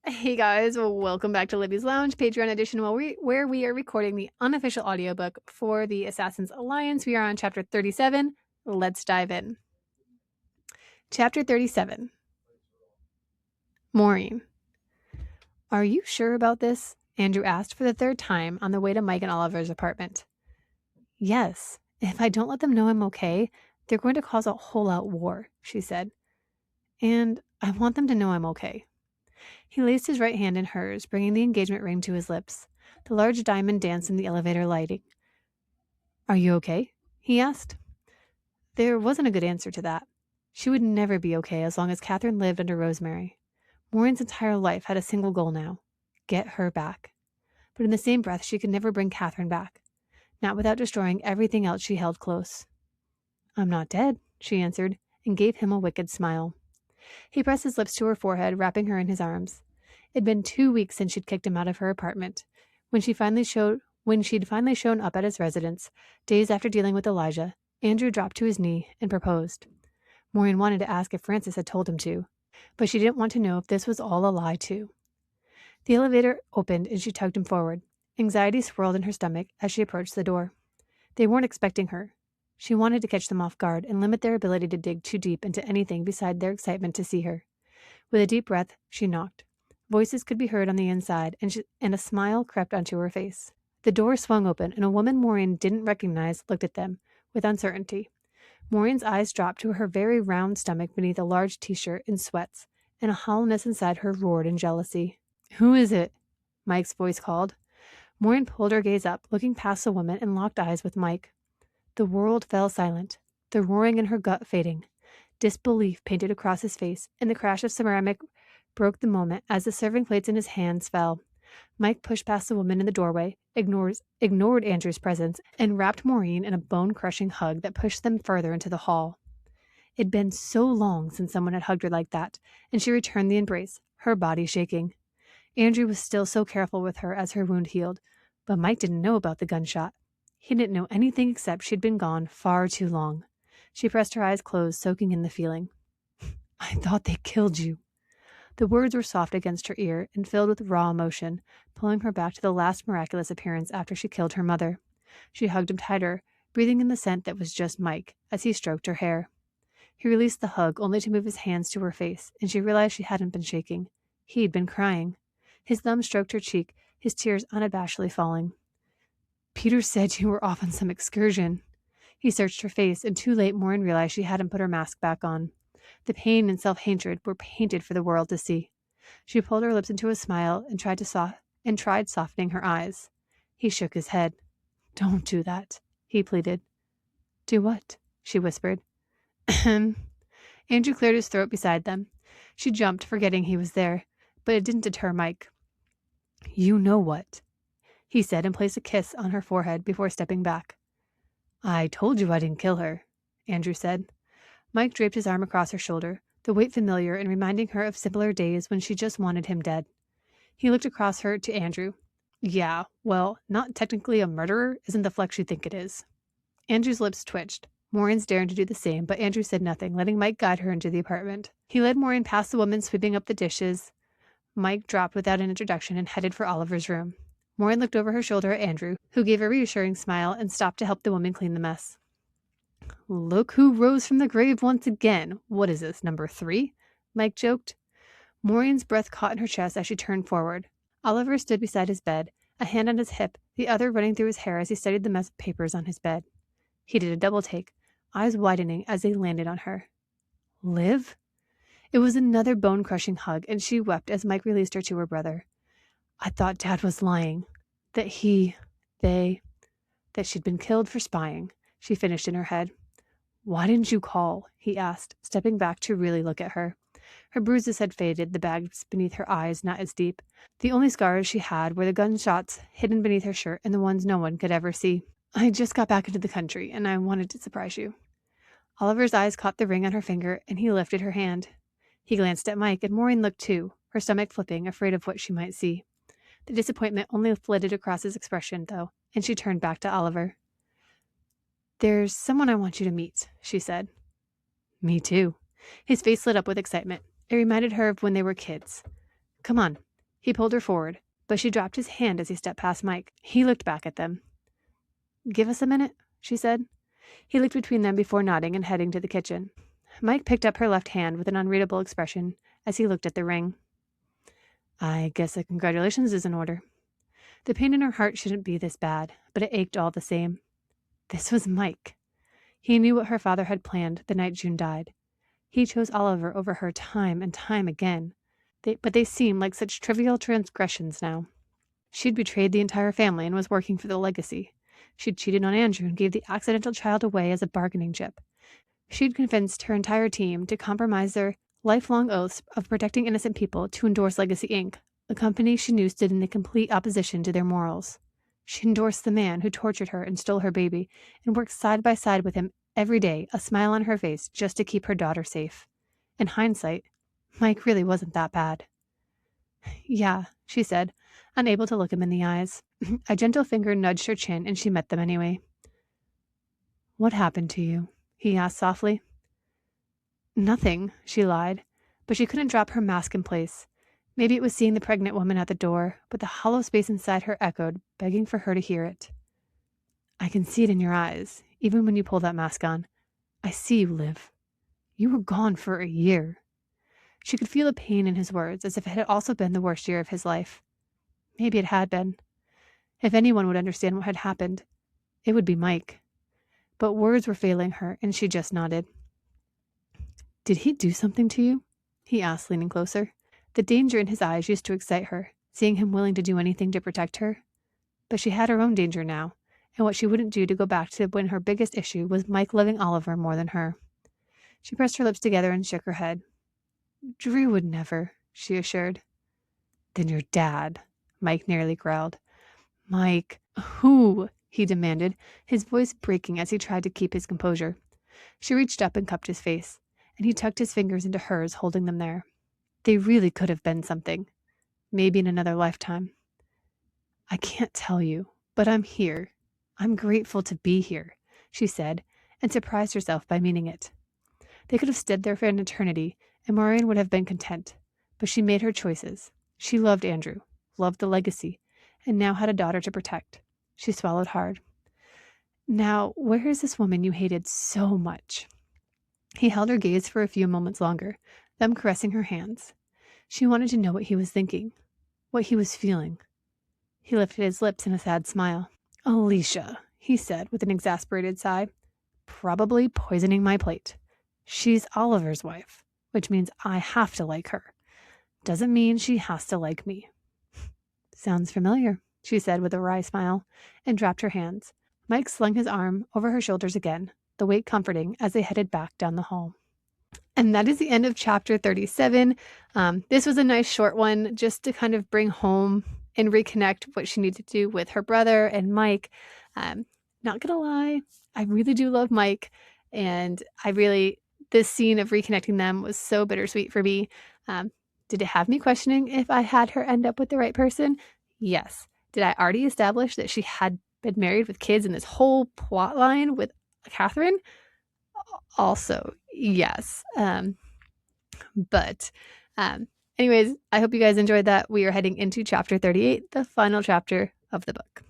Hey guys, welcome back to Libby's Lounge, Patreon edition, where we are recording the unofficial audiobook for the Assassin's Alliance. We are on chapter 37. Let's dive in. Chapter 37. Maureen. Are you sure about this? Andrew asked for the third time on the way to Mike and Oliver's apartment. Yes. If I don't let them know I'm okay, they're going to cause a whole-out war, she said. And I want them to know I'm okay. He placed his right hand in hers, bringing the engagement ring to his lips. The large diamond danced in the elevator lighting. Are you okay? He asked. There wasn't a good answer to that. She would never be okay as long as Catherine lived under Rosemary. Maureen's entire life had a single goal now: get her back. But in the same breath, she could never bring Catherine back, not without destroying everything else she held close. I'm not dead, she answered, and gave him a wicked smile. He pressed his lips to her forehead, wrapping her in his arms. It'd been 2 weeks since she'd kicked him out of her apartment. When she'd finally shown up at his residence, days after dealing with Elijah, Andrew dropped to his knee and proposed. Maureen wanted to ask if Francis had told him to, but she didn't want to know if this was all a lie too. The elevator opened and she tugged him forward. Anxiety swirled in her stomach as she approached the door. They weren't expecting her. She wanted to catch them off guard and limit their ability to dig too deep into anything beside their excitement to see her. With a deep breath, she knocked. Voices could be heard on the inside, and a smile crept onto her face. The door swung open, and a woman Maureen didn't recognize looked at them with uncertainty. Maureen's eyes dropped to her very round stomach beneath a large t-shirt and sweats, and a hollowness inside her roared in jealousy. Who is it? Mike's voice called. Maureen pulled her gaze up, looking past the woman, and locked eyes with Mike. The world fell silent, the roaring in her gut fading. Disbelief painted across his face, and the crash of ceramic broke the moment as the serving plates in his hands fell. Mike pushed past the woman in the doorway, ignored Andrew's presence, and wrapped Maureen in a bone-crushing hug that pushed them further into the hall. It'd been so long since someone had hugged her like that, and she returned the embrace, her body shaking. Andrew was still so careful with her as her wound healed, but Mike didn't know about the gunshot. He didn't know anything except she'd been gone far too long. She pressed her eyes closed, soaking in the feeling. I thought they killed you. The words were soft against her ear and filled with raw emotion, pulling her back to the last miraculous appearance after she killed her mother. She hugged him tighter, breathing in the scent that was just Mike, as he stroked her hair. He released the hug, only to move his hands to her face, and she realized she hadn't been shaking. He'd been crying. His thumb stroked her cheek, his tears unabashedly falling. Peter said you were off on some excursion. He searched her face, and too late Maureen realized she hadn't put her mask back on. The pain and self-hatred were painted for the world to see. She pulled her lips into a smile and tried softening her eyes. He shook his head. Don't do that, he pleaded. Do what? She whispered. Ahem. Andrew cleared his throat beside them. She jumped, forgetting he was there, but it didn't deter Mike. You know what? He said and placed a kiss on her forehead before stepping back. I told you I didn't kill her, Andrew said. Mike draped his arm across her shoulder, the weight familiar and reminding her of simpler days when she just wanted him dead. He looked across her to Andrew. Yeah, well, not technically a murderer isn't the flex you think it is. Andrew's lips twitched. Maureen's daring to do the same, but Andrew said nothing, letting Mike guide her into the apartment. He led Maureen past the woman sweeping up the dishes. Mike dropped without an introduction and headed for Oliver's room. Maureen looked over her shoulder at Andrew, who gave a reassuring smile and stopped to help the woman clean the mess. Look who rose from the grave once again. What is this, number 3? Mike joked. Maureen's breath caught in her chest as she turned forward. Oliver stood beside his bed, a hand on his hip, the other running through his hair as he studied the mess of papers on his bed. He did a double take, eyes widening as they landed on her. Liv? It was another bone-crushing hug, and she wept as Mike released her to her brother. I thought Dad was lying. That she'd been killed for spying, she finished in her head. Why didn't you call? He asked, stepping back to really look at her. Her bruises had faded, the bags beneath her eyes not as deep. The only scars she had were the gunshots hidden beneath her shirt and the ones no one could ever see. I just got back into the country, and I wanted to surprise you. Oliver's eyes caught the ring on her finger, and he lifted her hand. He glanced at Mike, and Maureen looked too, her stomach flipping, afraid of what she might see. The disappointment only flitted across his expression, though, and she turned back to Oliver. There's someone I want you to meet, she said. Me too. His face lit up with excitement. It reminded her of when they were kids. Come on. He pulled her forward, but she dropped his hand as he stepped past Mike. He looked back at them. "Give us a minute," she said. He looked between them before nodding and heading to the kitchen. Mike picked up her left hand with an unreadable expression as he looked at the ring. "I guess a congratulations is in order." The pain in her heart shouldn't be this bad, but it ached all the same. This was Mike. He knew what her father had planned the night June died. He chose Oliver over her time and time again. But they seemed like such trivial transgressions now. She'd betrayed the entire family and was working for the legacy. She'd cheated on Andrew and gave the accidental child away as a bargaining chip. She'd convinced her entire team to compromise their lifelong oaths of protecting innocent people to endorse Legacy Inc., a company she knew stood in the complete opposition to their morals. She endorsed the man who tortured her and stole her baby and worked side by side with him every day, a smile on her face, just to keep her daughter safe. In hindsight, Mike really wasn't that bad. "Yeah," she said, unable to look him in the eyes. A gentle finger nudged her chin, and she met them anyway. "What happened to you?" he asked softly. "Nothing," she lied, but she couldn't drop her mask in place. Maybe it was seeing the pregnant woman at the door, but the hollow space inside her echoed, begging for her to hear it. "I can see it in your eyes, even when you pull that mask on. I see you, Liv. You were gone for a year." She could feel the pain in his words, as if it had also been the worst year of his life. Maybe it had been. If anyone would understand what had happened, it would be Mike. But words were failing her, and she just nodded. "Did he do something to you?" he asked, leaning closer. The danger in his eyes used to excite her, seeing him willing to do anything to protect her. But she had her own danger now, and what she wouldn't do to go back to when her biggest issue was Mike loving Oliver more than her. She pressed her lips together and shook her head. "Drew would never," she assured. "Then your dad," Mike nearly growled. "Mike, who?" he demanded, his voice breaking as he tried to keep his composure. She reached up and cupped his face, and he tucked his fingers into hers, holding them there. They really could have been something. Maybe in another lifetime. "I can't tell you, but I'm here. I'm grateful to be here," she said, and surprised herself by meaning it. They could have stood there for an eternity, and Maureen would have been content. But she made her choices. She loved Andrew, loved the legacy, and now had a daughter to protect. She swallowed hard. "Now, where is this woman you hated so much?" He held her gaze for a few moments longer, them caressing her hands. She wanted to know what he was thinking, what he was feeling. He lifted his lips in a sad smile. "Alicia," he said with an exasperated sigh, "probably poisoning my plate. She's Oliver's wife, which means I have to like her. Doesn't mean she has to like me." "Sounds familiar," she said with a wry smile, and dropped her hands. Mike slung his arm over her shoulders again, the weight comforting as they headed back down the hall. And that is the end of chapter 37. This was a nice short one just to kind of bring home and reconnect what she needed to do with her brother and Mike. Not gonna lie, I really do love Mike, and this scene of reconnecting them was so bittersweet for me. Did it have me questioning if I had her end up with the right person? Yes. Did I already establish that she had been married with kids in this whole plot line with Catherine? Also, yes. But anyways, I hope you guys enjoyed that. We are heading into chapter 38, the final chapter of the book.